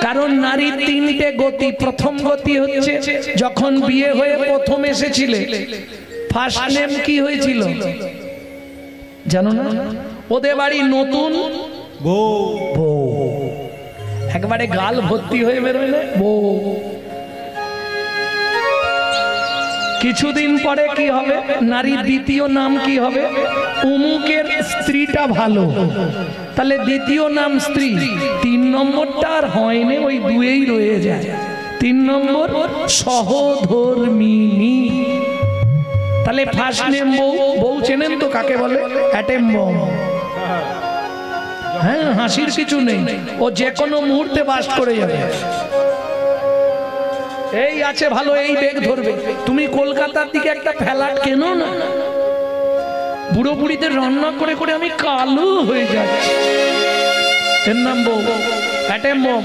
কারণ নারীর তিনটে গতি। প্রথম গতি হচ্ছে যখন বিয়ে হয়ে প্রথম এসেছিলে, ফার্স্ট নেম কি হয়েছিল জানো না? ওদের বাড়ি নতুন বউ, একবারে গাল ভর্তি হয়ে বেরোয় না বউ। কিছুদিন পরে কি হবে? নারীর দ্বিতীয় নাম কি হবে? অমুকের স্ত্রীটা ভালো, তাহলে দ্বিতীয় নাম স্ত্রী। 3 নম্বরটা আর হয়নি, ওই দুয়েই রয়ে যায়। 3 নম্বর সহধর্মিনী। তাহলে ফার্স্ট নেম বউ। বউ চেনেন তো কাকে বলে? Atom bomb. হ্যাঁ, হাসির কিছু নেই, ও যে কোনো মুহূর্তে বাস্ট করে যাবে। এই আছে ভালো, এই বেগ ধরবে। তুমি কলকাতার দিকে একটা ফ্ল্যাট কেনো না, বুড়ো বুড়িদের রান্না করে করে আমি কালো হয়ে যাচ্ছি। এর নাম বউ, অ্যাটেম বম।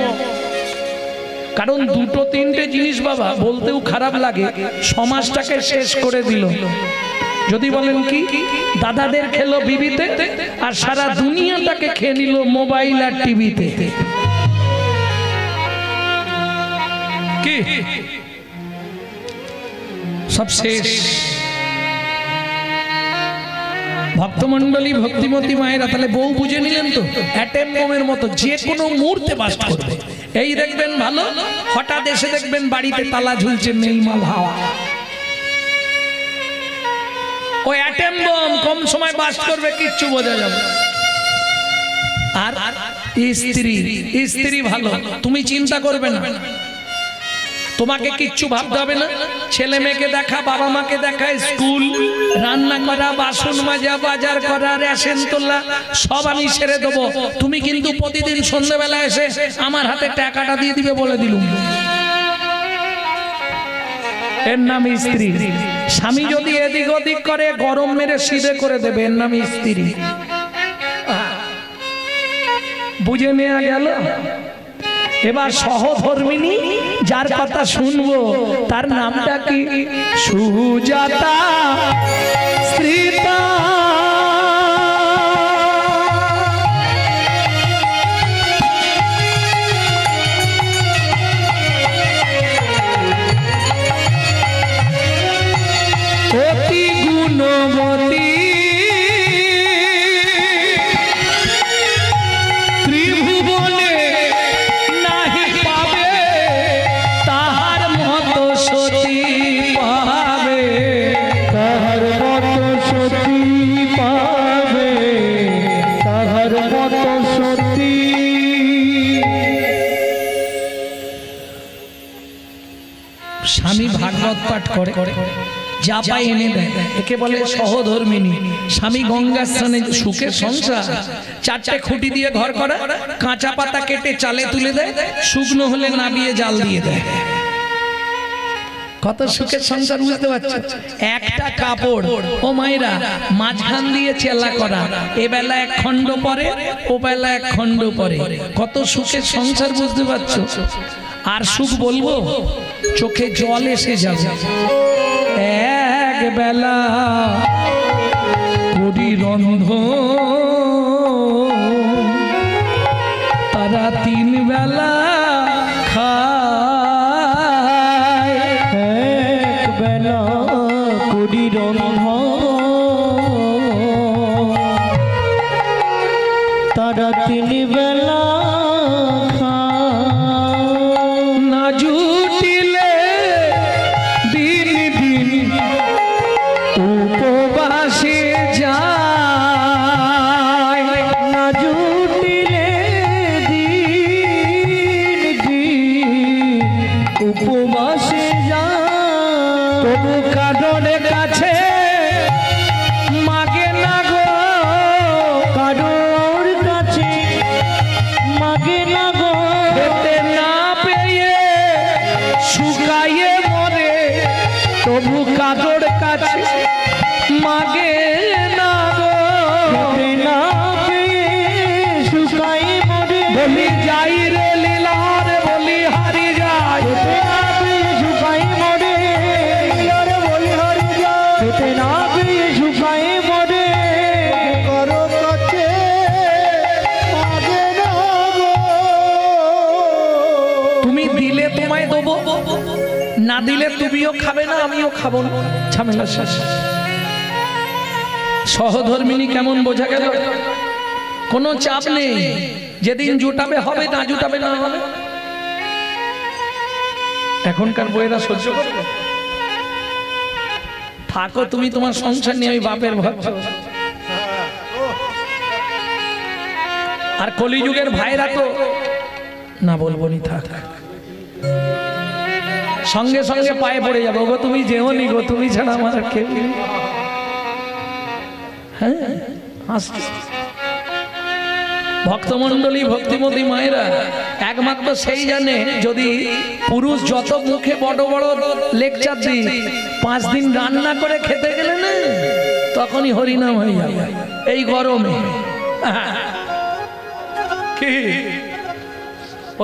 কারণ দুটো তিনটে জিনিস বাবা বলতেও খারাপ লাগে, সমাজটাকে শেষ করে দিল। যদি বলেন কি, দাদাদের খেলো বিবিতে, আর সারা দুনিয়াটাকে খেয়ে নিল মোবাইল আর টিভিতে। কি সব শেষ। ভক্তমন্ডলী, ভক্তিমতী মায়েরা, তাহলে বউ বুঝে নিলেন তো? অ্যাটেম বোমের মতো যে কোনো মুহূর্তে বাস্ট করবে। এই দেখবেন ভালো, হঠাৎ এসে দেখবেন বাড়িতে তালা ঝুলছে, নেই মাল হাওয়া। ওই অ্যাটেম বোম কম সময় বাস্ট করবে, কিচ্ছু বোঝা যাবে। আর স্ত্রী, স্ত্রী ভালো, তুমি চিন্তা করবে না, তোমাকে কিচ্ছু ভাবতে হবে না। ছেলে মেয়েকে দেখা, বাবা মাকে দেখা, স্কুল, রান্না করা, বাসন মাজা, বাজার করা, রেশন তোলা, সব আমি সেরে দেবো। তুমি কিন্তু প্রতিদিন সন্ধ্যাবেলা এসে আমার হাতে টাকাটা দিয়ে দিবে বলে দিলুম। এর নাম স্ত্রী। স্বামী যদি এদিক ওদিক করে, গরম মেরে সিধে করে দেবে, এর নাম স্ত্রী। বুঝে নেওয়া গেল? এবার সহধর্মিনী, যার কথা শুনবো তার নামটা কি? সুজাতা স্ত্রীতা। অতি গুণবতী, ত্রিভুবনে নাহি পাবে তাহার মতো সতী পাবে, তাহার মতো সতী পাবে, তাহার মতো সতী। স্বামী ভাগবত পাঠ করে, যা পায় এনে দেয়, একে বলে সহধর্মিনী। স্বামী গঙ্গা স্নানে, সুখের সংসার। 4টে খুঁটি দিয়ে ঘর করা, কাঁচা পাতা কেটে চালে তুলে দেয়, শুকনো হলে নাবিয়ে জাল দিয়ে দেয়। কত সুখের সংসার, বুঝতে পারছো? একটা কাপড়, ও মায়েরা, মাঝখান দিয়ে চেলা করা, এ বেলা 1 খণ্ড পরে, ও বেলা 1 খণ্ড পরে। কত সুখের সংসার, বুঝতে পারছো? আর সুখ বলবো, চোখে জল এসে যাবে। এক বেলা করি রন্ধন, তারা 3 বেলা খায়। এক বেলা করি রন্ধন, তারা 3 বেলা খায়। না জুটিলে দিন দিন উপবাসে যায়, না জুটিলে দিন দিন উপবাসে যায়। তবু কারোর কাছে মাগে না গো, কারোর কাছে মাগে না গো। খেতে না পেয়ে শুকায়ে মরে, তবু কারোর কাছে মাগে না গো। খেতে না পেয়ে শুকায়ে মরে, বলি যাই রে লীলার, বলি হারি যায়। খেতে না পেয়ে শুকায়ে মরে, বলি হারি যায়। তোমায় দেবো, না দিলে তুমিও খাবে না আমিও খাবো না, ঝামেলা শেষ। সহধর্মিনী কেমন বোঝা গেল? কোনো চাপ নেই, যেদিন জুটাবে হবে, না জুটাবে না হবে। এখনকার বইয়েরা সহ্য করবে? থাকো তুমি তোমার সংসার নিয়ে, আমি বাপের ভক্ত। আর কলিযুগের ভাইরা তো না বলবো নি, থাক, সঙ্গে সঙ্গে পায়ে পড়ে যাবো, গো তুমি যেও নি গো, তুমি ছাড়া আমার কেউ নেই। হ্যাঁ, ভক্তমন্ডলী ভক্তিমতী মায়েরা একমাত্র সেই জানে, যদি পুরুষ যত মুখে বড় বড় লেকচার দিই, 5 দিন রান্না করে খেতে গেলে না, তখনই হরিনাম হয়ে যাবে এই গরমে। কি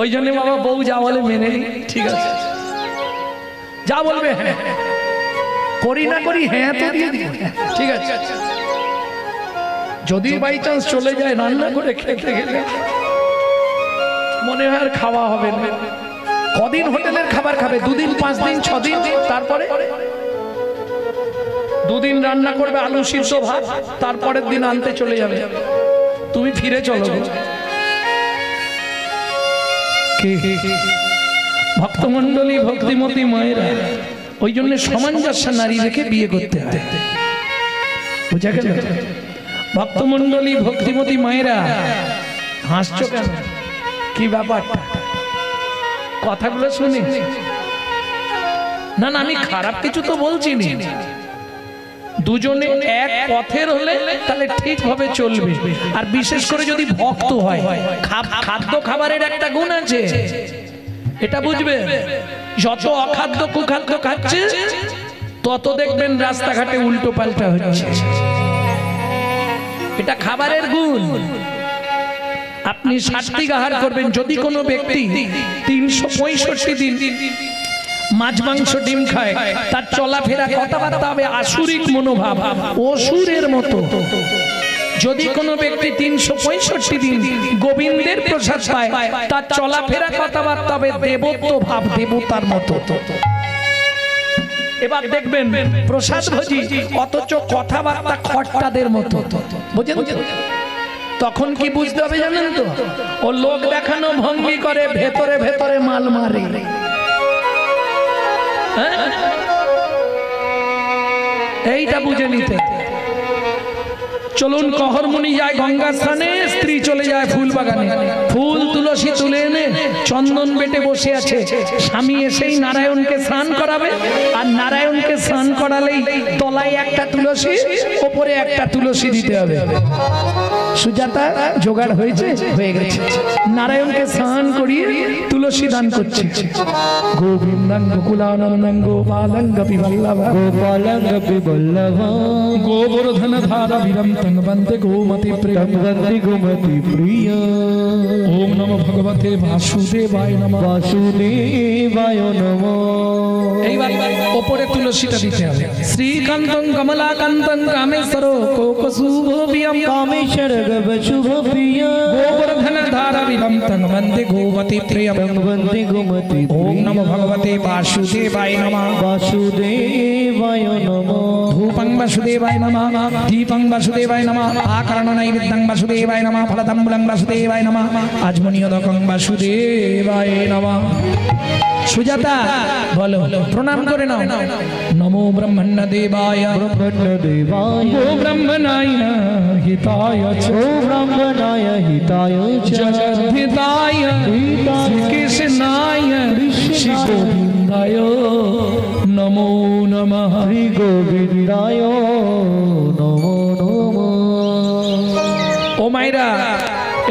ওই জন্য বাবা বউ যা বলে মেনে নি, ঠিক আছে, যা বলবে হ্যাঁ করি, না করি হ্যাঁ তো দিয়ে দিই, ঠিক আছে। যদি বাই চান্স চলে যায় রান্না করে খেতে গেলে, মনে হয় আর খাওয়া হবে না। কদিন হোটেলের খাবার খাবে? 2 দিন, 5 দিন, 6 দিন, তারপরে 2 দিন রান্না করবে আলু সিদ্ধ ভাত, তারপরের দিন আনতে চলে যাবে, তুমি ফিরে চলো। ভক্তমন্ডলী ভক্তিমতী মায়েরা, ওই জন্য সামঞ্জস্য নারী রেখে বিয়ে করতে হয়, বুঝা গেল? ভক্তমন্ডলী ভক্তিমতী মায়েরা, হাসছো কেন? কি ব্যাপারটা? কথাগুলো শুনি না, না আমি খারাপ কিছু তো বলছি না। দুজনে এক পথের হলে তাহলে ঠিকভাবে চলবে। আর বিশেষ করে যদি ভক্ত হয়, খাদ্য খাবারের একটা গুণ আছে, এটা বুঝবে। যত অখাদ্য কুখাদ্য খাচ্ছে, তত দেখবেন রাস্তাঘাটে উল্টো পাল্টা হচ্ছে, এটা খাবারের গুণ। আপনি সাত্বিক আহার করবেন। যদি কোনো ব্যক্তি 365 দিন মাছ মাংস ডিম খায়, তার চলাফেরা কথাবার্তা হবে আসুরিক মনোভাব, অসুরের মতো। যদি কোনো ব্যক্তি 365 দিন গোবিন্দের প্রসাদ পায়, তার চলাফেরা কথাবার্তা হবে দেবত্ব ভাব, দেবতার মতো। এবার দেখবেন প্রসাদ ভোজি, অথচ কথাবার্তা খট্টাদের মতো, বুঝেন? তখন কি বুঝতে হবে জানেন তো? ও লোক দেখানো ভঙ্গি করে, ভেতরে ভেতরে মাল মারে। এইটা বুঝে নিতে। চলুন, কহরমুনি যায় গঙ্গা স্নানে, স্ত্রী চলে যায় ফুল বাগানে। ফুল তুলসী তুলে এনে চন্দন বেটে বসে আছে, স্বামী এসেই নারায়ণকে স্নান করাবে। আর নারায়ণকে স্নান করালেই তলায় একটা তুলসী, ওপরে একটা তুলসী দিতে হবে। সুজাতা জোগাড় হয়েছে, হয়ে গেছে। নারায়ণকে স্নান করিয়ে তুলসী দান করছে। গোবিন্দং গোকুলানন্দং গোপালং গোপীবল্লভা, গোপালং গোপীবল্লভা, গোবর্ধন ধারা বিরম তন্বন্তে গোমতি প্রিয়ম, তন্বন্তে গোমতি প্রিয়। ওম নমো ভগবতে বাসুদেবায় নমঃ, বাসুদেবায় নমঃ। এইবার ওপরে তুলসীটা দিতে হবে। শ্রীকান্তং কমলাকান্তং কামেশ্বর কোকশুভবিয়ম, কামেশ্বর গবশুভবিয়ম, গোবর্ধন ধারা বিরম তন্বন্তে গোমতি প্রিয়ম, তন্বন্তে গোমতি। ওম নমো ভগবতে বাসুদেবায় নমঃ, বাসুদেবায় নমঃ। ধূপং বাসুদেবায় নমঃ, দীপং বাসুদেবায় নমঃ, আকারণ নৈবেদ্যং বাসুদেবায় নমঃ, ফলতাম্বুলং বাসুদেবায় নমঃ, আজমনীয়দকং বাসুদেবায় নমঃ। সুজাতা বলো, প্রণাম করে নাও। নমো ব্রহ্মণ্য দেবায়, ব্রহ্মণ্য দেবায়, গো ব্রহ্মণায় হিতায় চ, ব্রহ্মণায় হিতায় চ, জগদ্ধিতায় শ্রীকৃষ্ণায় শ্রী গোবিন্দায় নমো নমঃ, শ্রী গোবিন্দায় নমো নমঃ। ও মাইরা,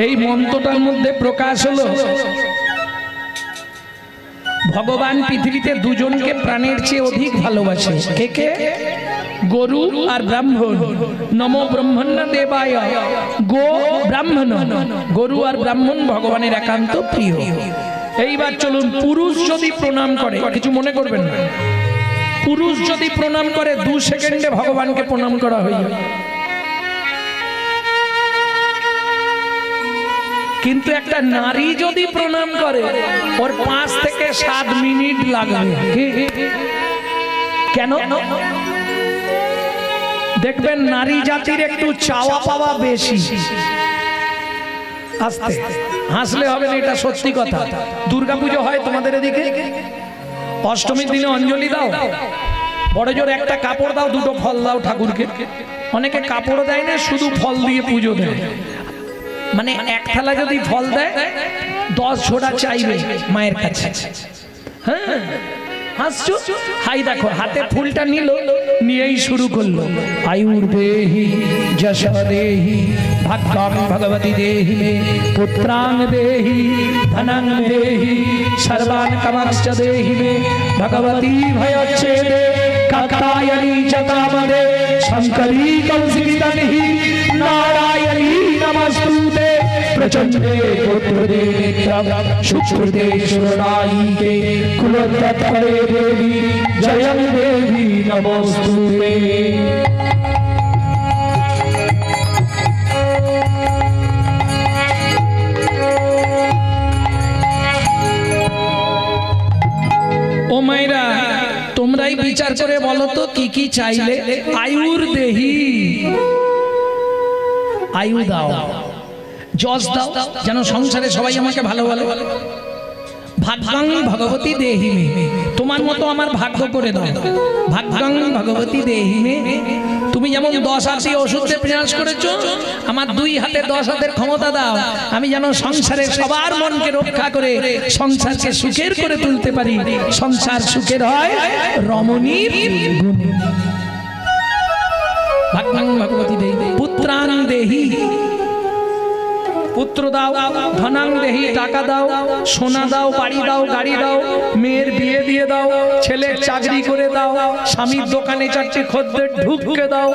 এই মন্ত্রটার মধ্যে প্রকাশ হলো ভগবান পৃথিবীতে দুজনকে প্রাণের চেয়ে অধিক ভালোবাসে। কে কে? গরু আর ব্রাহ্মণ। নমো ব্রহ্মণ্য দেবায়, গো ব্রাহ্মণ, গরু আর ব্রাহ্মণ ভগবানের একান্ত প্রিয়। এইবার চলুন, পুরুষ যদি প্রণাম করে, কিছু মনে করবেন না, পুরুষ যদি প্রণাম করে 2 সেকেন্ডে ভগবানকে প্রণাম করা হয়ে যাবে। কিন্তু একটা নারী যদি প্রণাম করে ওর 5 থেকে 7 মিনিট লাগবে। কেন? দেখবেন নারী জাতির একটু চাওয়া পাওয়া বেশি। আস্তে হাসলে হবে না, এটা সত্যি কথা। দুর্গাপুজো হয় তোমাদের এদিকে, অষ্টমীর দিনে অঞ্জলি দাও, বড় জোর একটা কাপড় দাও, 2টো ফল দাও ঠাকুরকে। অনেকে কাপড় দেয় না, শুধু ফল দিয়ে পুজো দেয়। মানে এক থালা যদি ফল দেয় 10 ঝোড়া চাইবে মায়ের কাছে। হ্যাঁ হাসছো, হাই দেখো হাতে ফুলটা নিল, নিয়েই শুরু করলো আয়ুর্দেহি যশোদেহি ভাগ্যং ভগবতী দেহি মে পুত্রাং দেহি ধনং দেহি সর্বান কামাংশ্চ দেহি মে ভগবতী ভয়চ্ছেদে কাত্যায়নী চ কামদে শঙ্করী কৌশিকী নারায়ণী নমস্তুতে प्रचंडे पुत्रदे नित्यं शुक्रदे शरणायिके कुलत्रये देवी जयं देवी नमोस्तुते। ও মাইরা তোমরাই বিচার করে বলো তো কি কি চাইলে? আয়ুর দেহি, আয়ু দাও, যশ দাও, যেন সংসারে সবাই আমাকে ভালো বলে। ভাগ্যং ভগবতী দেহি মে, তোমার মতো আমার ভাগ্য করে দাও। ভাগ্যং ভগবতী দেহি মে, তুমি যেমন 10 হাতে ওষুধে প্রয়াস করেছো, আমার 2 হাতে 10 হাতের ক্ষমতা দাও, আমি যেন সংসারে সবার মনকে রক্ষা করে সংসারকে সুখের করে তুলতে পারি। সংসার সুখের হয় রমণীর গুণে। ভাগ্যং ভগবতী দেহি, পুত্রাং দেহি, পুত্র দাও, ধনাং দেহি, টাকা দাও, সোনা দাও, বাড়ি দাও, গাড়ি দাও, মেয়ের বিয়ে দিয়ে দাও, ছেলের চাকরি করে দাও, স্বামীর দোকানে 4টে খদ্দের ঢুকে দাও,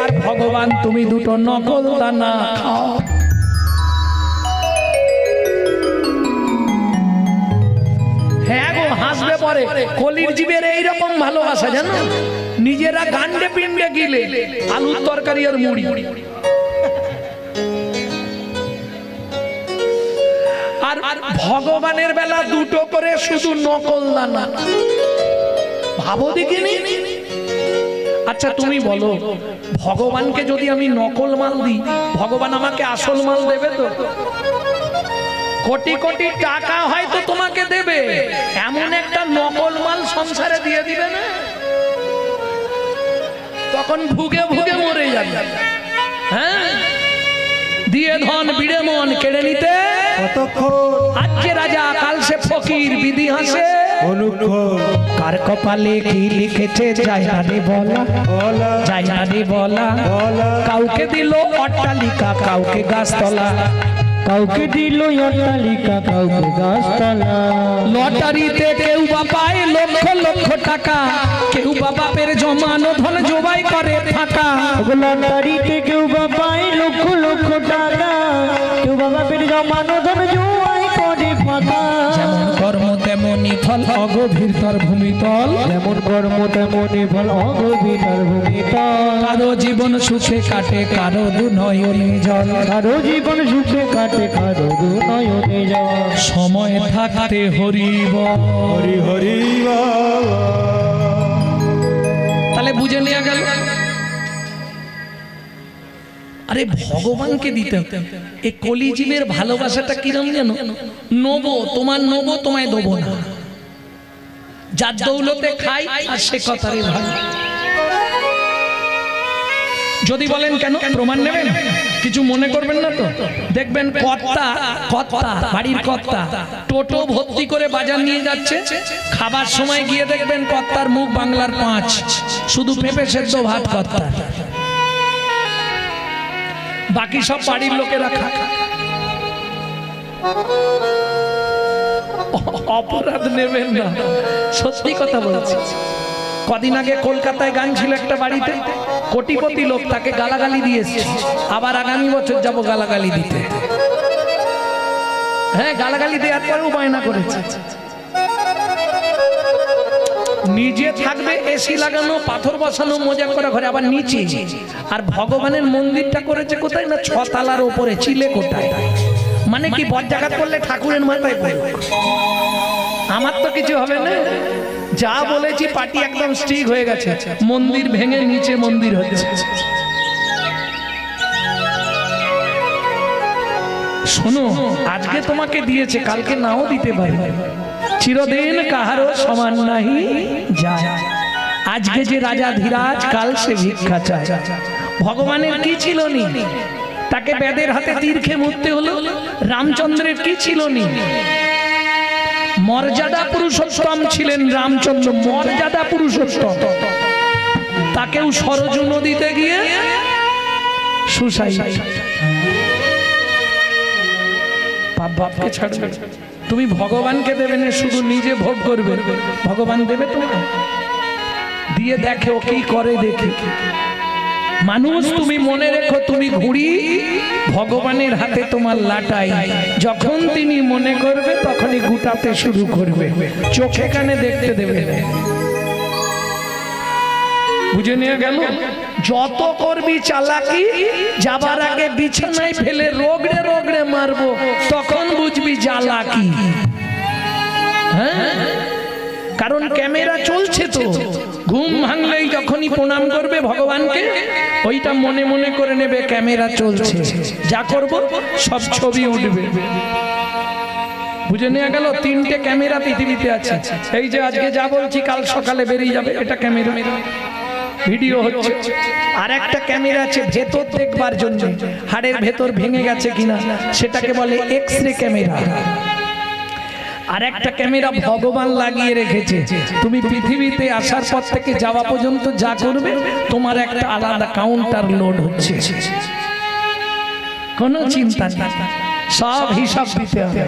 আর ভগবান তুমি 2টো নকল দানা খাও। হ্যাঁ গো, হাসবে পরে। কলির জীবের এইরকম ভালোবাসা জানো, নিজেরা গান্ডে পিন্ডে গিলে আলুর তরকারি আর মুড়ি। আর ভগবানের বেলা 2টো করে শুধু নকল দানা। ভাবো দেখিনি। আচ্ছা তুমি বলো, ভগবানকে যদি আমি নকল মাল দিই, ভগবান আমাকে আসল মাল দেবে তো? কোটি কোটি টাকা হয়তো তোমাকে দেবে, এমন একটা নকল মাল সংসারে দিয়ে দিবে না, তখন ভুগে ভুগে মরে যাবে। হ্যাঁ, দিয়ে ধন বিড়ে মন কেড়ে নিতে আজকে রাজা কাল সে ফকির, বিধি হাসে কার কপালে কি লিখেছে যায় না রে বলা, যায় না রে বলা। কাউকে দিল অট্টালিকা, কাউকে গাছতলা, কাউকে দিল অট্টালিকা, কাউকে গাছতলা। লটারিতে কেউ বা পায় লক্ষ লক্ষ টাকা, কেউ বা বাপের জমানো ধন জবাই করে ফাঁকা। লটারিতে কেউ বা পায় লক্ষ লক্ষ টাকা, কেউ বা বাপের জমানো ধন জবাই করে ফাঁকা। যেমন কর্ম তেমনি ফল অগভীর তার ভূমিতল, যেমন কর্ম তেমনি ফল অগভীর তার ভূমিতল। কারো জীবন সুখে কাটে, কারো দুনয়নে জল, কারো জীবন সুখে কাটে, কারো দুনয়নে জল। সময় থাকতে হরি বল, হরি হরি বল। তাহলে বুঝে নেওয়া গেল। আরে ভগবানকে দিতে এই কলিজীবের ভালোবাসাটা কিরম জানো? নবো তোমার, নবো তোমায় দেবো না। যার দৌলতে খাই আর সে কথারই ভালো। যদি বলেন কেন, প্রমাণ নেবেন, কিছু মনে করবেন না তো? দেখবেন কর্তা, কর্তা বাড়ির কর্তা টোটো ভর্তি করে বাজার নিয়ে যাচ্ছে, খাবার সময় গিয়ে দেখবেন কর্তার মুখ বাংলার 5, শুধু পেঁপে সেদ্ধ ভাত কর্তা, বাকি সব বাড়ির লোকেরা খা। অপরাধ নেবেন না, সত্যি কথা বলছি। কদিন আগে কলকাতায় গান ছিল একটা বাড়িতে, কোটিপতি লোক, তাকে গালাগালি দিয়েছে। আবার আগামী বছর যাব গালাগালি দিতে। হ্যাঁ, গালাগালি দেওয়ার পরেও বায়না করেছে। নিজে থাকবে এসি লাগানো, পাথর বসানো, মজা করা ঘরে, আবার নিচে। আর ভগবানের মন্দিরটা করেছে কোথায় না, 6 তলার উপরে, চিলে কোটায়। মানে কি বজ্জাঘাত করলে ঠাকুরের মাথায় পড়বে? আমার তো কিছু হবে না, যা বলেছি পার্টি একদম স্ট্রিক হয়ে গেছে, মন্দির ভেঙে নিচে মন্দির হচ্ছে। শোনো, আজকে তোমাকে দিয়েছে, কালকে নাও দিতে পারে, চিরদিন কাহারও সমান নাহি যায়। আজকে যে রাজা ধীরাজ, কাল সে ভিক্ষা চায়। ভগবানের কি ছিল নি, তাকে বেদের হাতে তীর খেয়ে মরতে হলো। রামচন্দ্রের কি ছিল নি, মর্যাদা পুরুষোত্তম ছিলেন রামচন্দ্র, মর্যাদা পুরুষোত্তম। তাকেও সরজু নদীতে গিয়ে সুসাইড। পাপ বাপকে ছাড়বে, তুমি ভগবানকে দেবে না, শুধু নিজে ভোগ করবে, ভগবান দেবে তোমাকে? দিয়ে দেখে ও কি করে, দেখে। মানুষ তুমি মনে রেখো, তুমি ঘুড়ি, ভগবানের হাতে তোমার লাটাই। যখন তিনি মনে করবে তখনই গুটাতে শুরু করবে, চোখে কানে দেখতে দেবে। বুঝে নিয়ে গেল? যত করবি চালাকি, যাবার আগে বিছানায় ফেলে রোগড়ে রোগড়ে মারবো, তখন বুঝবি জ্বালাকি। হ্যাঁ, কারণ ক্যামেরা চলছে তো। ঘুম ভাঙলেই যখনই প্রণাম করবে ভগবানকে, ওইটা মনে মনে করে নেবে ক্যামেরা চলছে, যা করব সব ছবি উঠবে। বুঝে নিয়ে গেল? তিনটে ক্যামেরা পৃথিবীতে আছে। এই যে আজকে যা বলছি কাল সকালে বেরিয়ে যাবে, এটা ক্যামেরা, ভিডিও হচ্ছে। আর একটা ক্যামেরা আছে ভেতর দেখবার জন্য, হাড়ের ভেতর ভেঙে গেছে কিনা, সেটাকে বলে এক্স-রে ক্যামেরা। আর একটা ক্যামেরা ভগবান লাগিয়ে রেখেছে, তুমি পৃথিবীতে আসার পর থেকে যাওয়া পর্যন্ত যা করবে তোমার একটা আলাদা কাউন্টার লোড হচ্ছে, কোনো চিন্তা নেই, সব হিসাব দিতে হবে।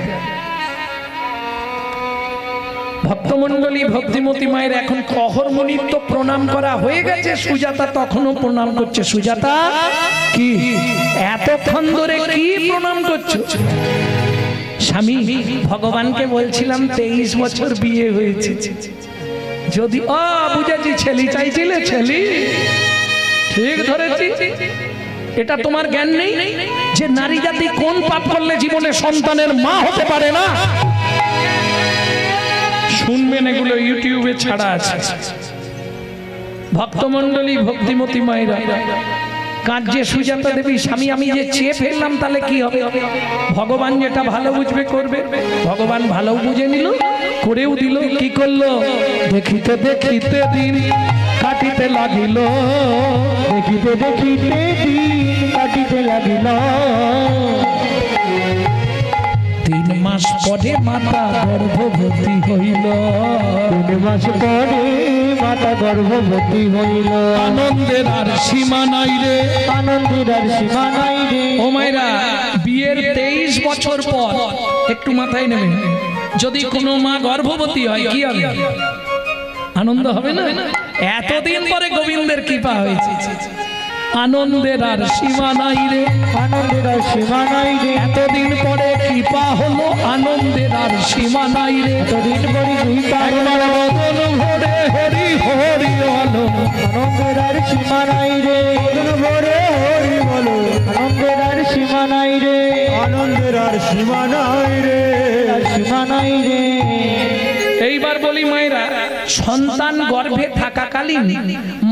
ভক্তমন্ডলী, ভক্তিমতী মায়ের এখন কহরমণির তো প্রণাম করা হয়ে গেছে, সুজাতা তখনও প্রণাম করছে। সুজাতা, কি এতক্ষণ ধরে কি প্রণাম করছো? স্বামী, ভগবানকে বলছিলাম 23 বছর বিয়ে হয়েছে, যদি বুঝেছি, ছেলে চাইছিলে, ছেলে ঠিক ধরেছি। এটা তোমার জ্ঞান নেই যে নারী জাতি কোন পাপ করলে জীবনে সন্তানের মা হতে পারে না? শুনবেন, এগুলো ইউটিউবে ছাড়া আছে। ভক্তমন্ডলী, ভক্তিমতী মায়েরা, কাঁদছে সুজাতা দেবী, স্বামী আমি যে চেয়ে ফেললাম তাহলে কি হবে? ভগবান যেটা ভালো বুঝবে করবে। ভগবান ভালো বুঝে নিল, করেও দিল। কি করলো? দেখিতে দেখিতে দিন কাটিতে লাগিল, দেখিতে দেখিতে দিন কাটিতে লাগিল। 3 মাস পরে মাতা গর্ভবতী হইল, 3 মাস পরে মাতা গর্ভবতী হইল। আনন্দের আর সীমা নাই রে, আনন্দের আর সীমা নাই রে। ও মায়েরা, বিয়ের 23 বছর পর একটু মাথায় নেবেন, যদি কোনো মা গর্ভবতী হয় কি হবে? আনন্দ হবে না? এতদিন পরে গোবিন্দের কৃপা হয়েছে। আনন্দের আর সীমা নাই রে, আনন্দের আর সীমা নাই রে। এতদিন পরে কৃপা হলো, আনন্দের আর সীমা নাই রে। এতদিন পরে কৃপা হলো, বদন ভরে হরি হরি বলো, আনন্দের আর সীমা নাই রে। বদন ভরে হরি বলো, আনন্দের আর সীমা নাই রে, আনন্দের আর সীমা নাই রে, আর সীমা নাই রে। এইবার বলি মায়েরা, সন্তান গর্ভে থাকাকালীন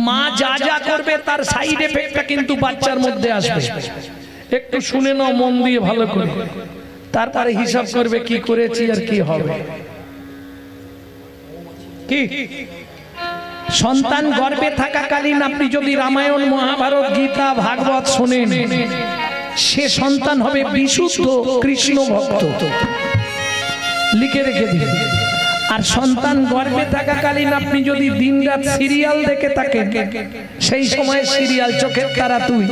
মা যা যা করবে তার সাইড এফেক্টটা কিন্তু বাচ্চার মধ্যে আসবে। একটু শুনে নাও মন দিয়ে ভালো করে, তারপরে হিসাব করবে কি করেছি আর কি হবে। কি সন্তান গর্ভে থাকাকালীন আপনি যদি রামায়ণ, মহাভারত, গীতা, ভাগবত শোনেন, সে সন্তান হবে বিশুদ্ধ কৃষ্ণ ভক্ত, লিখে রেখে দিন। আর সন্তান গর্ভে থাকাকালীন আপনি যদি দিনরাত সিরিয়াল দেখে থাকেন, সেই সময় সিরিয়াল চোখের তারা তুই,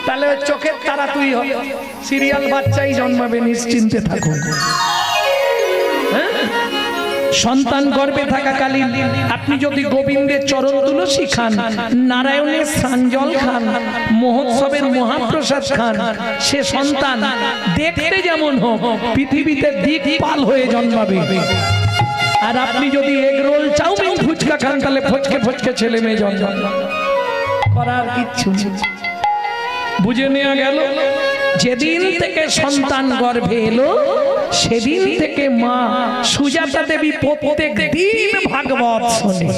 তাহলে চোখের তারা তুই হবে, সিরিয়াল বাচ্চাই জন্মাবে, নিশ্চিন্তে থাকুন। সন্তান গর্ভে থাকাকালীন আপনি যদি গোবিন্দের চরণ তুলসী খান, নারায়ণের স্নানজল খান, মহোৎসবের মহাপ্রসাদ খান, সে সন্তান দেখতে যেমন হোক পৃথিবীতে দিকপাল হয়ে জন্মাবে। আর আপনি যদি এগ রোল, চাউমিন, ফুচকা খান, তাহলে ফচকে ফচকে ছেলে মেয়ে জন্মাবে, করার কিচ্ছু নেই। বুঝে নেওয়া গেল। যেদিন থেকে সন্তান গর্ভে এলো সেদিন থেকে মা সুজাতা দেবী প্রত্যেক দিন ভাগবত শোনে।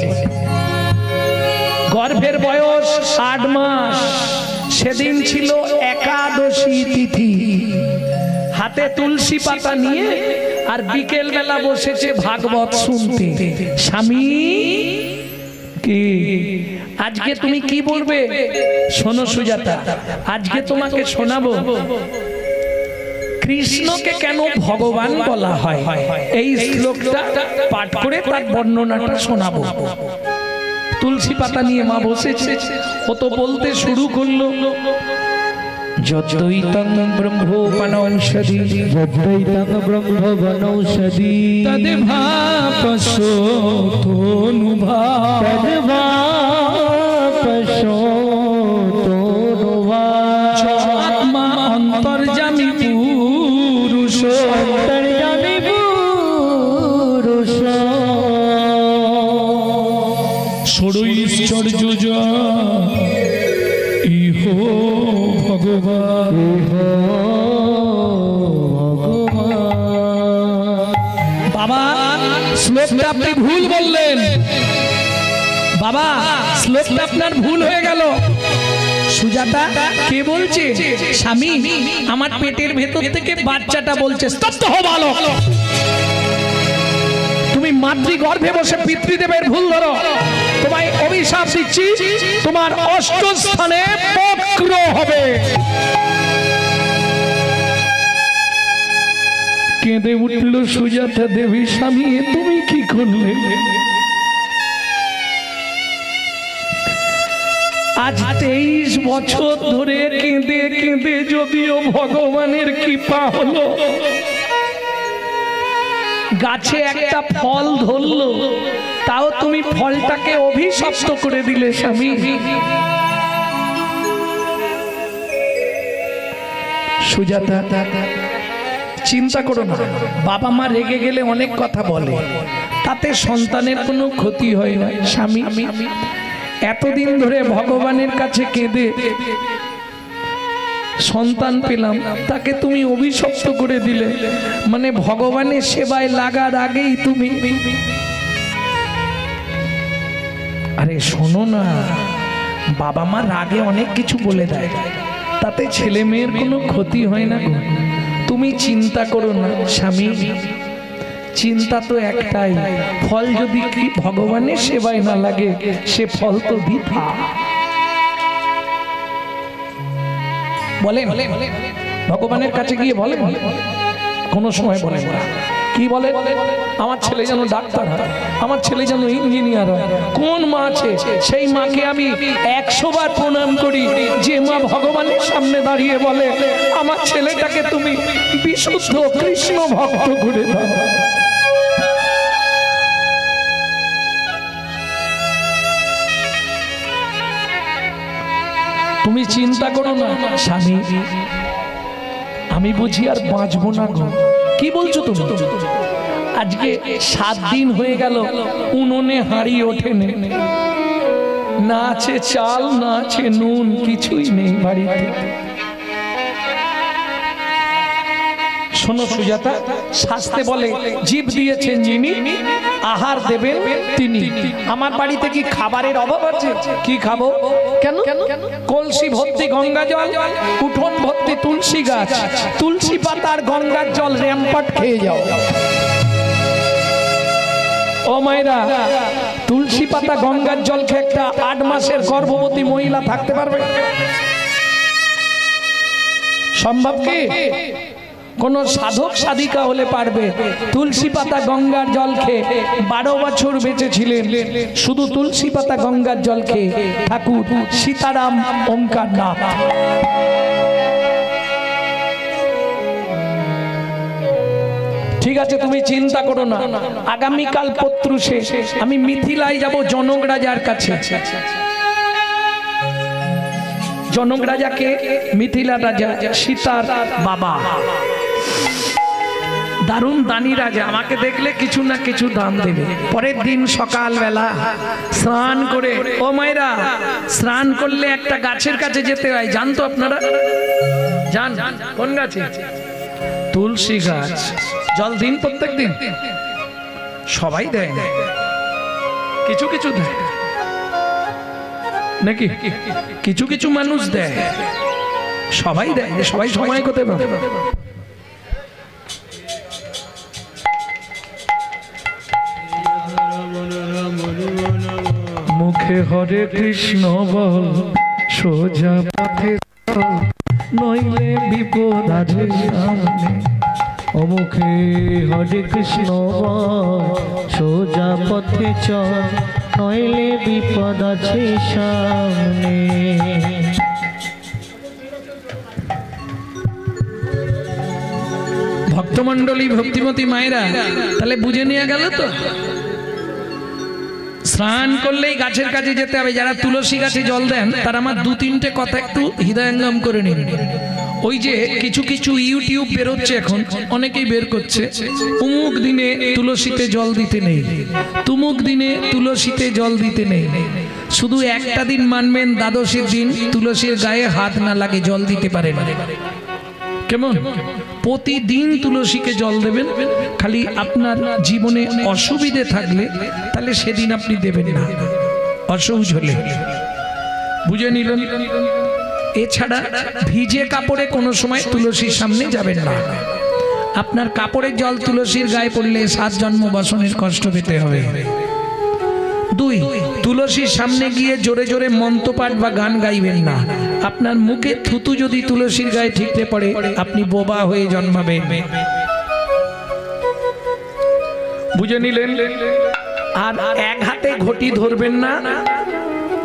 গর্ভের বয়স 8 মাস, সেদিন ছিল একাদশী তিথি। হাতে তুলসী পাতা নিয়ে আর বিকেল বেলা বসেছে ভাগবত শুনতে। স্বামী কি আজকে তুমি কি বলবে? শোনো সুজাতা, আজকে তোমাকে শোনাবো কৃষ্ণকে কেন ভগবান বলা হয়। এই শ্লোকটা পাঠ করে তার বর্ণনাটা শোনাবো। তুলসী পাতা নিয়ে মা বসেছে, ও তো বলতে শুরু করলো, যদ্বৈতং ব্রহ্মোপনৌষধি যদ্বৈতং ব্রহ্মবনৌষধি তদ্ভাপসোতনুভা তদ্ভাপসোতনুভা আত্মা অন্তর্যামী পুরুষ অন্তর্যামী পুরুষ ষড়ৈশ্বর্য ইহো ভগবান। বাবা শ্লোকটা আপনি ভুল বললেন, বাবা শ্লোকটা আপনার ভুল হয়ে গেল। সুজাতা কে বলছে? স্বামী, আমার পেটের ভেতর থেকে বাচ্চাটা বলছে। স্তব্ধ হও বালক, তুমি মাতৃগর্ভে বসে পিতৃদেবের ভুল ধরো। তোমায় অভিশাপ দিচ্ছি, তোমার অষ্টস্থানে বক্র হবে। কেঁদে উঠল সুজাতা দেবী, স্বামী তুমি কি করলে? আজ 23 বছর ধরে কেঁদে কেঁদে যদিও ভগবানের কৃপা হলো, গাছে একটা ফল ধরলো, তাও তুমি ফলটাকে অভিশপ্ত করে দিলে স্বামী। সুজাতা চিন্তা করো না, বাবা মা রেগে গেলে অনেক কথা বলে, তাতে সন্তানের কোনো ক্ষতি হয় না। স্বামী এতদিন ধরে ভগবানের কাছে কেঁদে সন্তান পেলাম, তাকে তুমি অভিশপ্ত করে দিলে, মানে ভগবানের সেবায় লাগার আগেই তুমি। আরে শোনো না, বাবা মা রাগে অনেক কিছু বলে দেয়, তাতে ছেলে মেয়ের কোনো ক্ষতি হয় না। তুমি চিন্তা করো না স্বামী, চিন্তা তো একটাই, ফল যদি কি ভগবানের সেবায় না লাগে সে ফল তো বৃথা। বলেন ভগবানের কাছে গিয়ে বলেন, কোন সময় বলেন কি বলে? আমার ছেলে যেন ডাক্তার হয়, আমার ছেলে যেন ইঞ্জিনিয়ার হয়। কোন মা আছে সেই মাকে আমি 100 বার প্রণাম করি, যে মা ভগবানের সামনে দাঁড়িয়ে বলে আমার ছেলেটাকে তুমি বিশুদ্ধ কৃষ্ণ ভক্ত করে দাও। তুমি চিন্তা করো না স্বামী, আমি বুঝি আর বাঁচবো না গো। কি বলছো তুমি? আজকে 7 দিন হয়ে গেল উনুনে হাঁড়ি ওঠেনি, না আছে চাল না আছে নুন, কিছুই নেই বাড়িতে। শোনো সুজাতা, শাস্ত্রে বলে জীব দিয়েছেন যিনি আহার দেবেন তিনি। আমার বাড়িতে কি খাবারের অভাব আছে? কি খাবো? কেন? কলসি ভর্তি গঙ্গা জল, উঠোন ভর্তি তুলসী গাছ, তুলসী পাতার গঙ্গার জল র্যাম্পাট খেয়ে যাও। ও মায়েরা, তুলসী পাতা গঙ্গার জল খেয়ে একটা 8 মাসের গর্ভবতী মহিলা থাকতে পারবে? সম্ভব কি? কোন সাধক সাধিকা হলে পারবে। তুলসী পাতা গঙ্গার জল খেয়ে 12 বছর বেঁচেছিলেন, শুধু তুলসী পাতা গঙ্গার জল খেয়ে ঠাকুর সীতারাম ওঙ্কার নাথ। ঠিক আছে, তুমি চিন্তা করো না, আগামীকাল প্রত্যুষে আমি মিথিলায় যাব জনক রাজার কাছে। জনক রাজাকে মিথিলা রাজা সীতার বাবা। দারুণ দানি রাজা, আমাকে দেখলে কিছু না কিছু দাম দেবে। পরের দিন সকালবেলা স্নান করে, ও মায়েরা স্নান করলে একটা গাছের কাছে যেতে হয়, জানতো আপনারা? জান? কোন গাছে? তুলসী গাছ। জল দিন প্রত্যেক দিন? সবাই দেয় না, কিছু কিছু দেয় নাকি? কিছু কিছু মানুষ দেয়, সবাই দেয়, সবাই সময় করতে পারে। মুখে হরে কৃষ্ণ বল, সোজা পথে নইলে বিপদ আছে সামনে। মুখে হরে কৃষ্ণ বল, সোজা পথে চল, নইলে বিপদ আছে সামনে। ভক্তমন্ডলী, ভক্তিমতী মায়েরা, তাহলে বুঝে নিয়ে গেল তো? স্নান করলেই গাছের কাছে যেতে হবে। যারা তুলসী গাছে জল দেন তারা আমার দু তিনটে কথা একটু হৃদয়ঙ্গম করে নিন। ওই যে কিছু কিছু ইউটিউব বেরোচ্ছে এখন, অনেকেই বের করছে, অমুক দিনে তুলসীতে জল দিতে নেই, তুমুক দিনে তুলসীতে জল দিতে নেই। শুধু একটা দিন মানবেন, দ্বাদশীর দিন তুলসীর গায়ে হাত না লাগে জল দিতে পারে না। কেমন? প্রতিদিন তুলসীকে জল দেবেন। খালি আপনার জীবনে অসুবিধে থাকলে তাহলে সেদিন আপনি দেবেন না, অসহজ হলে। বুঝে নিলেন? এছাড়া ভিজে কাপড়ে কোনো সময় তুলসীর সামনে যাবেন না। আপনার কাপড়ের জল তুলসীর গায়ে পড়লে 7 জন্ম বসনের কষ্ট পেতে হবে। 2, তুলসীর সামনে গিয়ে জোরে জোরে মন্ত্রপাঠ বা গান গাইবেন না। আপনার মুখে থুতু যদি তুলসীর গায়ে ঠিকতে পড়ে আপনি বোবা হয়ে জন্মাবেন। বুঝে নিলেন? আর এক হাতে ঘটি ধরবেন না,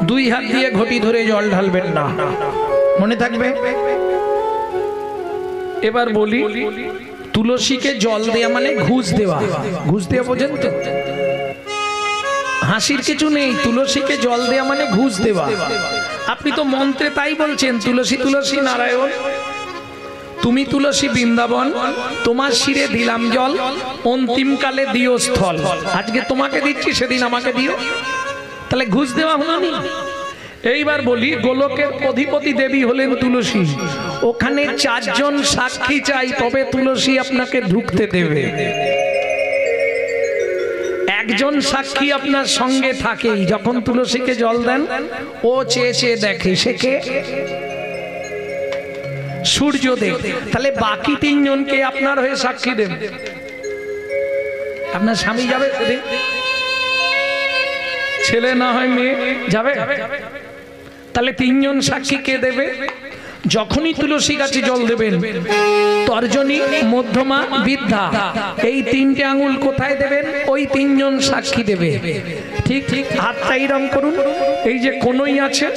2 হাত দিয়ে ঘটি ধরে জল ঢালবেন না, মনে থাকবে। এবার বলি, তুলসীকে জল দেয়া মানে ঘুষ দেওয়া। ঘুষ দেওয়া বোঝেন তো? হাসির কিছু নেই। তুলসীকে জল দেয়া মানে ঘুষ দেওয়া। আপনি তো মন্ত্রে তাই বলছেন, তুলসী তুলসী নারায়ণ, তুমি তুলসী বৃন্দাবন, তোমার শিরে দিলাম জল, অন্তিমকালে দিও স্থল। আজকে তোমাকে দিচ্ছি, সেদিন আমাকে দিও। তাহলে ঘুষ দেওয়া হলো না। এইবার বলি, গোলকের অধিপতি দেবী হলেন তুলসী। ওখানে 4 জন সাক্ষী চাই, তবে তুলসী আপনাকে ঢুকতে দেবে। একজন সাক্ষী আপনার সঙ্গে থাকেই। যখন তুলসীকে জল দেন ও চেয়ে চেয়ে দেখে, সে কে? সূর্যদেব। তাহলে বাকি 3 জনকে আপনার হয়ে সাক্ষী দেন। আপনার স্বামী যাবে, ছেলে না হয় মেয়ে যাবে, তাহলে 3 জন সাক্ষী কে দেবে? যখনই তুলসী গাছে জল দেবেন, তর্জনী, মধ্যমা, বৃদ্ধা, এই 3টে আঙুল কোথায় দেবেন? ওই 3 জন সাক্ষী দেবে। ঠিক ঠিক হাতটা এইরকম করুন। এই যে কোনই আছে,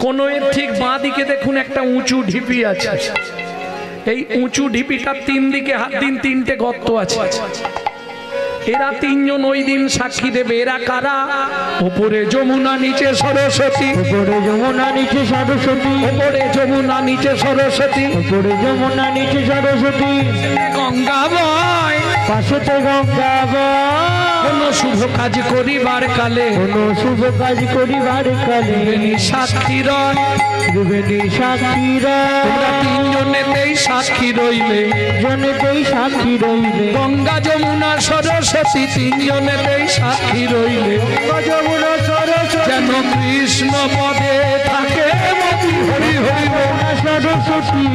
কোনয়ের ঠিক বাঁ দিকে দেখুন একটা উঁচু ঢিপি আছে। এই উঁচু ঢিপিটার 3 দিকে হাত দিন, 3টে গর্ত আছে। এরা 3 জন ওই দিন সাক্ষী দেবে। এরা কারা? উপরে যমুনা, নিচে সরস্বতী। উপরে যমুনা, নিচে সরস্বতী। উপরে যমুনা, নিচে সরস্বতী। উপরে যমুনা, নিচে সরস্বতী। গঙ্গা বয়, পাশেতে গঙ্গা বয়। কোন শুভ কাজ করিবার কালে, কোন শুভ কাজ করিবার কালে, সাক্ষী রয়, সাক্ষী রয়। 3 জনেতেই সাক্ষী রইলে, জনেতেই সাক্ষী রইলে। গঙ্গা যমুনা সরস্বতী 3 জনেতেই সাক্ষী রইলে। যমুনা সরস্বতী যেন কৃষ্ণ পদে থাকে মতি। হরি হরি সরস্বতী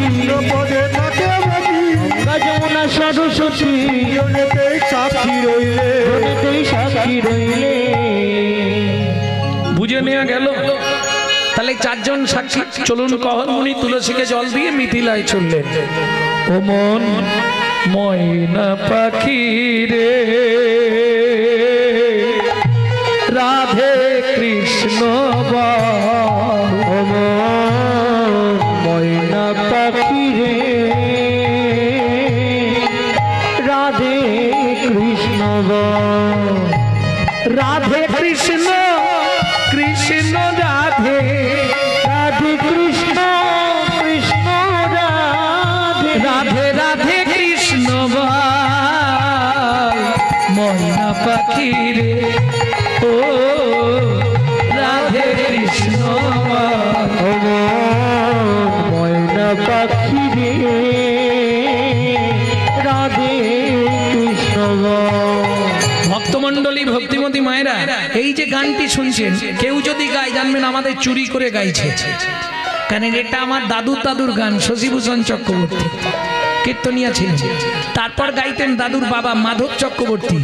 পদে থাকে মতি। গঙ্গা যমুনা সরস্বতী জনেতেই সাক্ষী রইলে, জনেতেই সাক্ষী রইলে। বুঝে নেওয়া গেল? তাহলে 4 জন সাক্ষী। চলুন, কহন মুনি তুলসীকে জল দিয়ে মিথিলায় চললেন। ও মন ময়না পাখি রে, রাধে কৃষ্ণ বল। ও মন ময়না পাখি রে, রাধে কৃষ্ণ বল। রাধে কৃষ্ণ, কৃষ্ণ রাধে, রাধে কৃষ্ণ, কৃষ্ণ রাধে। রাধে রাধে কৃষ্ণ বল। পাখি রে ও রাধে কৃষ্ণ ময়না পাখি রে রাধে কৃষ্ণ ভক্তমণ্ডলী ভক্তিমতী মায়েরা এই যে গানটি শুনছেন কেউ যদি গায় জানবেন আমাদের চুরি করে গাইছে কারণ এটা আমার দাদুর গান শশীভূষণ চক্রবর্তী কীর্তনিয়া ছিলেন তারপর গাইতেন দাদুর বাবা মাধব চক্রবর্তী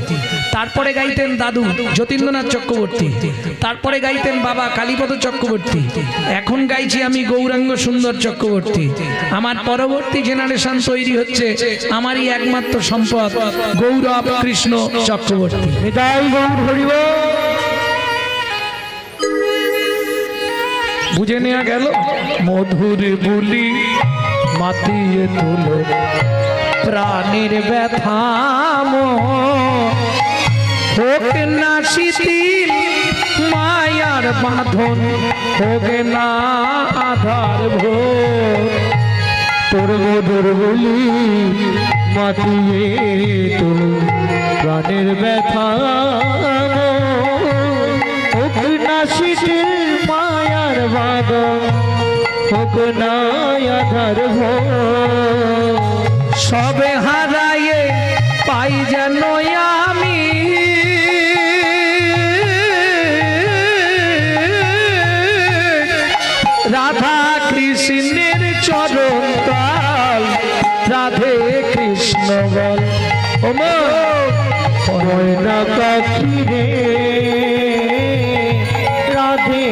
তারপরে গাইতেন দাদু যতীন্দ্রনাথ চক্রবর্তী তারপরে গাইতেন বাবা কালীপদ চক্রবর্তী এখন গাইছি আমি গৌরাঙ্গ সুন্দর চক্রবর্তী আমার পরবর্তী জেনারেশন তৈরি হচ্ছে আমারই একমাত্র সম্পদ গৌরব কৃষ্ণ চক্রবর্তী নিতাই গৌর হরি বল। বুঝে নেওয়া গেল মধুর বুলি মাতিয়ে তুলো প্রাণীর ব্যথাম হোক না শিথিল মায়ার বাঁধন হোক না আধার ভোর তোর মধুর বলি মাতিয়ে তোর প্রাণের ব্যথা হোক না শিথিল মায়ার বাঁধন হোক না আধার ভোর সবে হারায়ে পাই যেন আমি রাধা কৃষ্ণের চরণ তাল রাধে কৃষ্ণ বল ও ময়না পাখি রে রাধে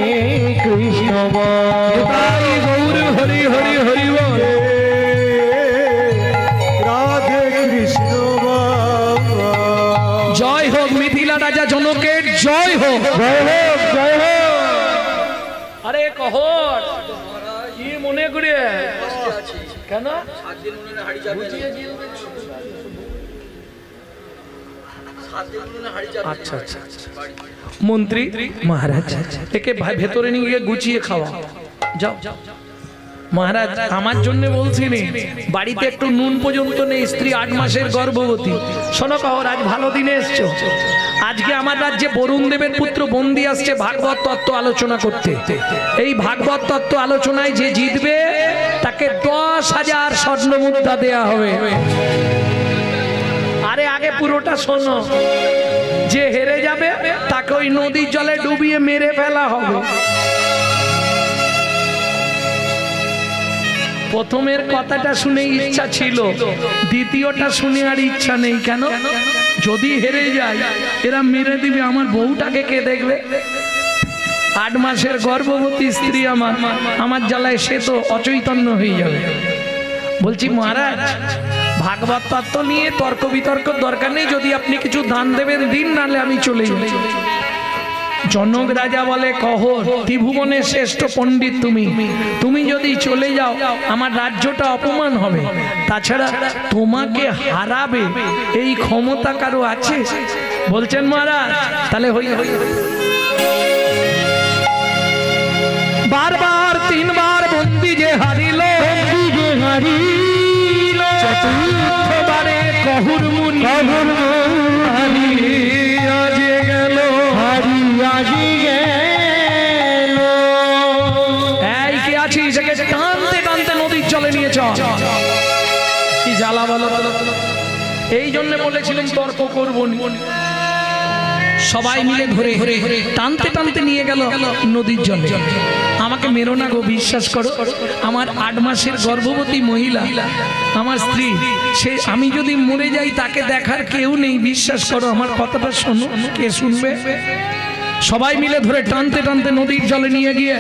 কৃষ্ণ বল। তাই গৌর হরি হরি হরি বল রাধে কৃষ্ণ জয় হোক মিথিলা রাজা জনকের জয় হোক জয় হোক জয় হোক। আরে কহর কি মনে করে কেন আচ্ছা আচ্ছা মন্ত্রী মহারাজ একে ভেতরে নিয়ে গিয়ে গুছিয়ে খাওয়া যাও মহারাজ আমার জন্য বলছি নে বাড়িতে একটু নুন পর্যন্ত নেই স্ত্রী 8 মাসের গর্ভবতী শোনো কহর আজ ভালো দিনে এসছো আজকে আমার রাজ্যে বরুণ দেবের পুত্র বন্দি আসছে ভাগবত তত্ত্ব আলোচনা করতে এই ভাগবত তত্ত্ব আলোচনায় যে জিতবে তাকে 10,000 স্বর্ণ মুদ্রা দেয়া হবে আরে আগে পুরোটা শোনো যে হেরে যাবে তাকে ওই নদীর জলে ডুবিয়ে মেরে ফেলা হবে প্রথমের কথাটা শুনে ইচ্ছা ছিল দ্বিতীয়টা শুনে আর ইচ্ছা নেই কেন যদি হেরে যায় এরা মেরে দিবে আমার বউটাকে কে দেখবে 8 মাসের গর্ভবতী স্ত্রী আমার জ্বালায় সে তো অচৈতন্য হয়ে যাবে বলছি মহারাজ ভাগবত তত্ত্ব নিয়ে তর্ক বিতর্ক দরকার নেই যদি আপনি কিছু দান দেবেন দিন নালে আমি চলে যাই জনক রাজা বলে কহর ত্রিভুবনের শ্রেষ্ঠ পণ্ডিত তুমি যদি চলে যাও আমার রাজ্যটা অপমান হবে তাছাড়া তোমাকে হারাবে এই ক্ষমতা কারো আছে বলছেন মহারাজ তাহলে হই বারবার 3 বার বন্দি যে হারিল চতুর্থবারে কহুর মুনি হারিয়ে গেল এই কে আছিস একে টানতে টানতে নদীর জলে নিয়ে চল কি জ্বালা বলো এই জন্য বলেছিলেন তর্ক করবো সবাই মিলে ধরে ধরে টানতে টানতে নিয়ে গেল নদীর জলে আমাকে মেরো না গো বিশ্বাস করো আমার 8 মাসের গর্ভবতী মহিলা আমার স্ত্রী সে আমি যদি মরে যাই তাকে দেখার কেউ নেই বিশ্বাস করো আমার কথাটা শোনো কে শুনবে সবাই মিলে ধরে টানতে টানতে নদীর জলে নিয়ে গিয়ে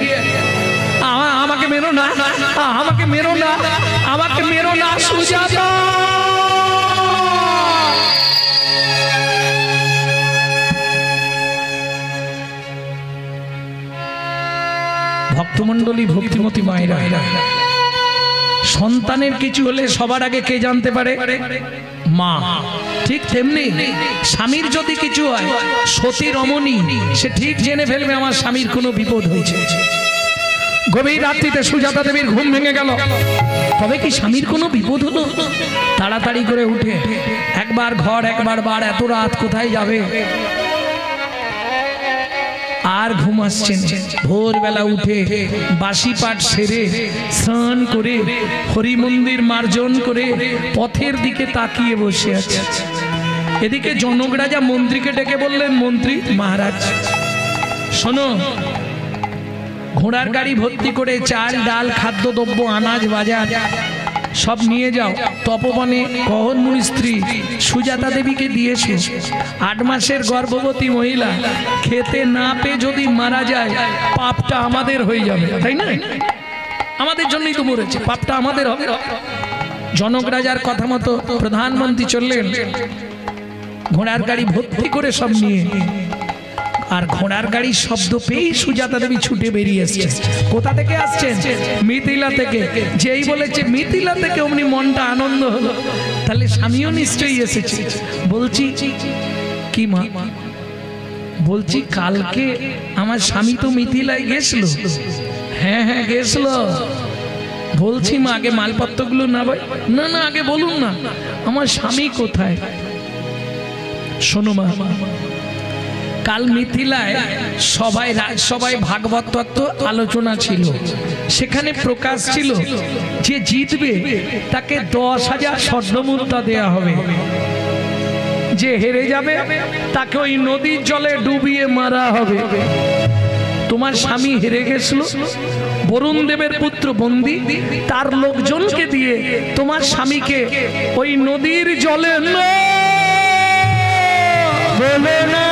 আমাকে মেরো না আমাকে মেরো না আমাকে মেরো না সুজাতা ভক্তমণ্ডলী ভক্তিমতী মায়েরা সন্তানের কিছু হলে সবার আগে কে জানতে পারে মা ঠিক তেমনি স্বামীর যদি কিছু হয় সতী রমণী সে ঠিক জেনে ফেলবে আমার স্বামীর কোনো বিপদ হয়েছে গভীর রাত্রিতে সুজাতা দেবীর ঘুম ভেঙে গেল। তবে কি স্বামীর কোনো বিপদ হলো? তাড়াতাড়ি করে উঠে একবার ঘর একবার বার, এত রাত কোথায় যাবে? আর ঘুম আসছে না। ভোরবেলা উঠে বাসি পাঠ সেরে স্নান করে হরি মন্দির মার্জন করে পথের দিকে তাকিয়ে বসে আছে। এদিকে জনক রাজা মন্ত্রীকে ডেকে বললেন, মন্ত্রী মহারাজ শোনো, ঘোড়ার গাড়ি ভর্তি করে চাল ডাল খাদ্যদ্রব্য আনাজ বাজার সব নিয়ে যাও, তপবনে কহন মুনির স্ত্রী সুজাতা দেবীকে দিয়েছে। 8 মাসের গর্ভবতী মহিলা খেতে না পেয়ে যদি মারা যায়, পাপটা আমাদের হয়ে যাবে, তাই না? আমাদের জন্যই তো মরেছে, পাপটা আমাদের হবে। জনক রাজার কথা মতো প্রধানমন্ত্রী চললেন, ঘোড়ার গাড়ি ভর্তি করে সব নিয়ে। আর ঘোড়ার গাড়ির শব্দ পেয়ে সুজাতা দেবী ছুটে বেরিয়ে এসছে। কোথা থেকে আসছেন? মিথিলা থেকে। যেই বলেছে মিথিলা থেকে, অমনি মনটা আনন্দ হলো, তাহলে স্বামীও নিশ্চয়ই এসেছে। বলছি কি মা? বলছি কালকে আমার স্বামী তো মিথিলায় গেছিল। হ্যাঁ হ্যাঁ গেছিল। বলছি মা আগে মালপত্রগুলো না ভাই, না না আগে বলুন না আমার স্বামী কোথায়। শোনো মা, কাল মিথিলায় সবাই ভাগবত তত্ত্ব আলোচনা ছিল। সেখানে প্রকাশ ছিল যে জিতবে তাকে 10,000 স্বর্ণমুদ্রা দেয়া হবে, যে হেরে যাবে তাকে ওই নদীর জলে ডুবিয়ে মারা হবে। তোমার স্বামী হেরে গেছিল, বরুণ দেবের পুত্র বন্দী, তার লোকজনকে দিয়ে তোমার স্বামীকে ওই নদীর জলে বলে না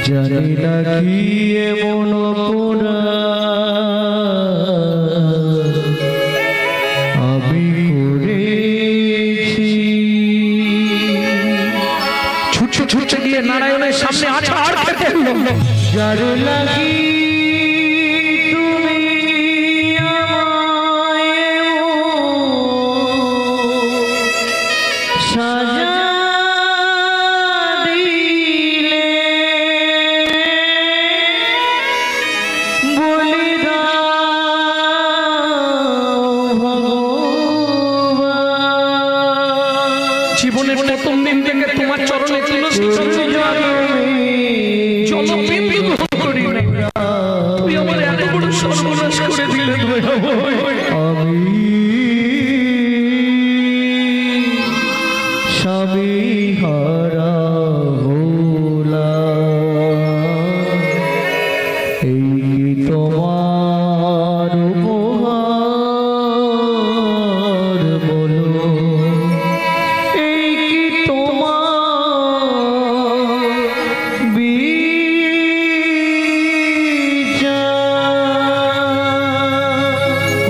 জানি না কি এমন পোড়া আমি করেছি। ছুটে গিয়ে নারায়ণের সামনে আছাড় খেতে হলো। যার লাগি তুমি আমায় সাজা দিলে, বলি দাও ভগবান। জীবনের প্রথম দিন থেকে তোমার চরণে তুলসী চন্দন তুই আমার এত বড় সর্বনাশ করে দিলে। আমি স্বামী হারা হলাম, এই তোমার উপহার বলো, এই কি তোমার বিচার।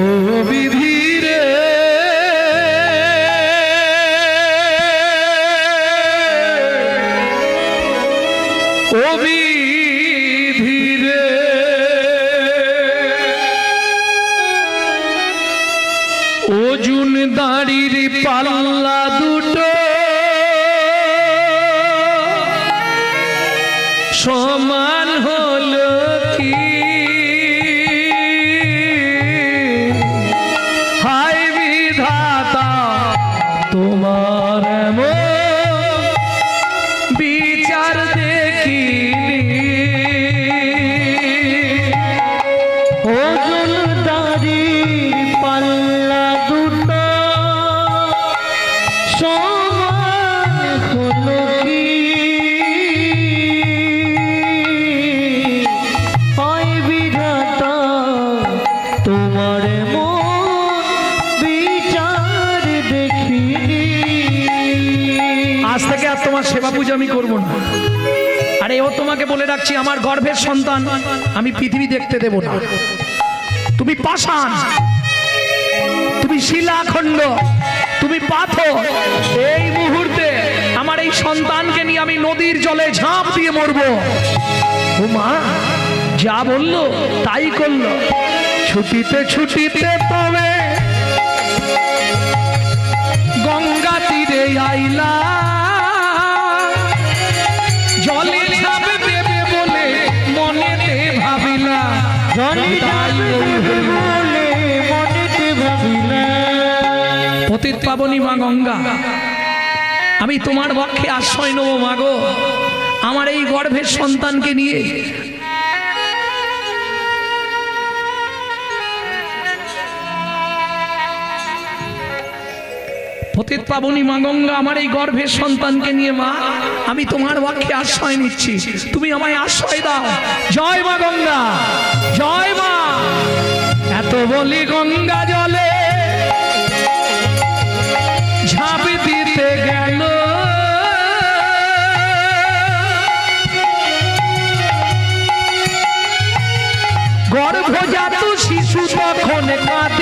ও বিধি রে, ও বিধি রে, ওজন দাড়ির পাল্লা দুটো সমান হলো কি? হায় বিধাতা তোমার এমন বিচার দেখিনি। ওজন দাড়ির পাল্লা দুটো সমান হলো কি? হয় বিধাতা তোমার মন বিচার দেখিনি। আজ থেকে আর তোমার সেবা পূজা আমি করবো না। আরে ও তোমাকে বলে রাখছি, আমার গর্ভের সন্তান আমি পৃথিবী দেখতে দেব না। তুমি পাষাণ, তুমি শিলাখণ্ড, তুমি পাথর। এই মুহূর্তে আমার এই সন্তানকে নিয়ে আমি নদীর জলে ঝাঁপ দিয়ে মরবো। ও মা যা বললো তাই করলো। ছুটিতে ছুটিতে তবে গঙ্গা তীরে আইলা, জলে ঝাঁপ দেবে বলে মনেতে ভাবিলা, পতিত পাবনী মা গঙ্গা, আমি তোমার পক্ষে আশ্রয় নেবো মা গো। আমার এই গর্ভের সন্তানকে নিয়ে পতিত পাবনী মা গঙ্গা, আমার এই গর্ভের সন্তানকে নিয়ে মা আমি তোমার পক্ষে আশ্রয় নিচ্ছি, তুমি আমায় আশ্রয় দাও। জয় মা গঙ্গা, জয় মা। এত বলি গঙ্গা জলে ঝাঁপ দিতে গেল, গর্ভজাত শিশু তখন কাঁদে